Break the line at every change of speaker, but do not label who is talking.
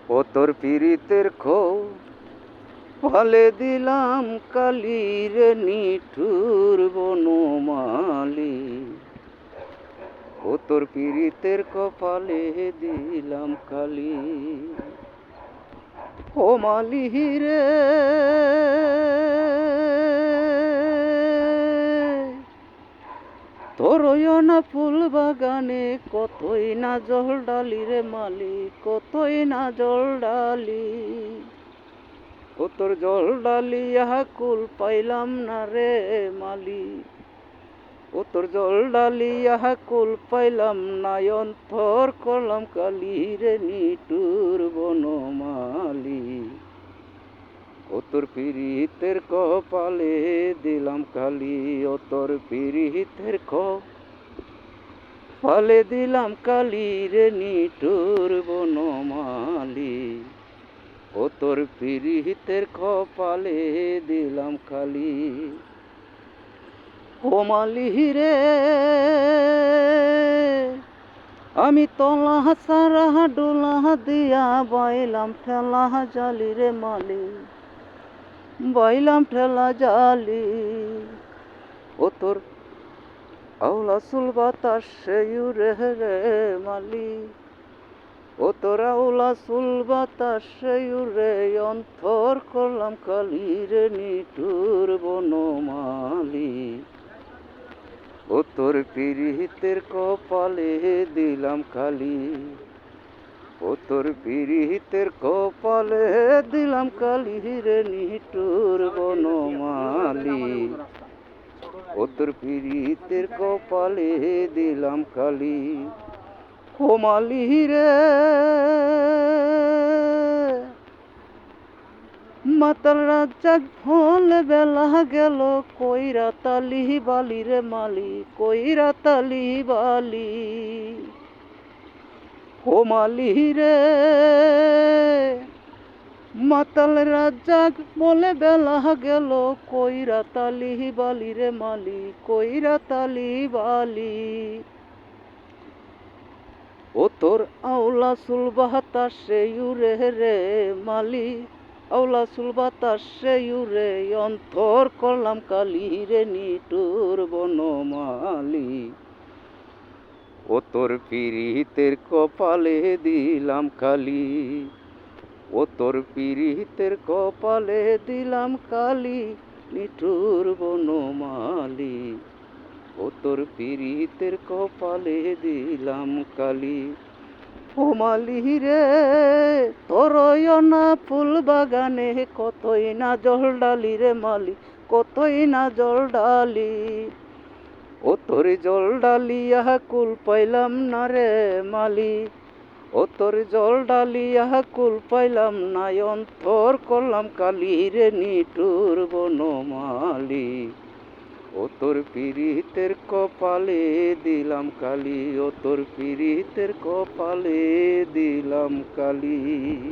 ও তোর পীড়িতের খো ফলে দিলাম কালির নিঠুর বনমালী। ও তোর পীড়িতের কপালে দিলাম কালি। ও মালি রে, তোর না ফুল বাগানে কতই না জল ডালি রে মালি, কতই না জল ডালি। ও তোর জল ডালি আহা কুল পাইলাম না রে মালি। ও তোর জল ডালি আহা কুল পাইলাম না, অন্তর করলাম কালি রে নিটুর বনমালী। ও তোর পীড়িতের কপালে দিলাম কালি, ও তোর পীড়িতের কপালে দিলাম কালি রে নিটুর বনমালী। ও তোর পীড়িতের কপালে দিলাম কালি। ও মালি রে, আমি তলা সারা ডোলা দিয়া বাইলাম ঠেলা জালি রে মালি, বাইলাম ঠেলা জালি। ও তোর আওলা চুল বাতাসে উড়ে রে মালি, ও তোর আওলা চুল বাতাসে উড়ে, অন্তর করলাম কালি রে নিঠুর বনমালী। ও তোর পীড়িতের কপালে দিলাম কালি, ও তোর পীড়িতের কপালে দিলাম কালি রে নিঠুর বনমালী। ও তোর পীড়িতের কপালে দিলাম কালি। ও মালি রে, মাতাল রাজ্জাক ভোলে বেলা গেল, কইরা তালি বালি রে মালি, কইরা তালি বালি। ও মালি রে, মাতাল রাজ্জাক বলে বেলা গেল, কইরা তালি বালি রে মালি, কইরা তালি বালি। ও তোর আওলা চুল বাতাসে উড়ে রে মালি, আওলা চুল বাতাসে উড়ে, অন্তর করলাম কালি রে নিটুর বনমালী। ও তোর পীড়িতের কপালে দিলাম কালি, ও তোর পীড়িতের কপালে দিলাম কালি নিঠুর বনমালী। ও তোর পীড়িতের কপালে দিলাম কালি। ও মালি রে, তোর না ফুল বাগানে কতই না জল ডালি রে মালি, কতই না জল ডালি। ও তোর জল ডালি আহা কুল পাইলাম না রে মালি, ও তোর জল ডালি আহা কুল পাইলাম না, অন্তর করলাম কালি রে নিঠুর বনমালী। ও তোর পীড়িতের কপালে দিলাম কালি, ও তোর পীড়িতের কপালে দিলাম কালি।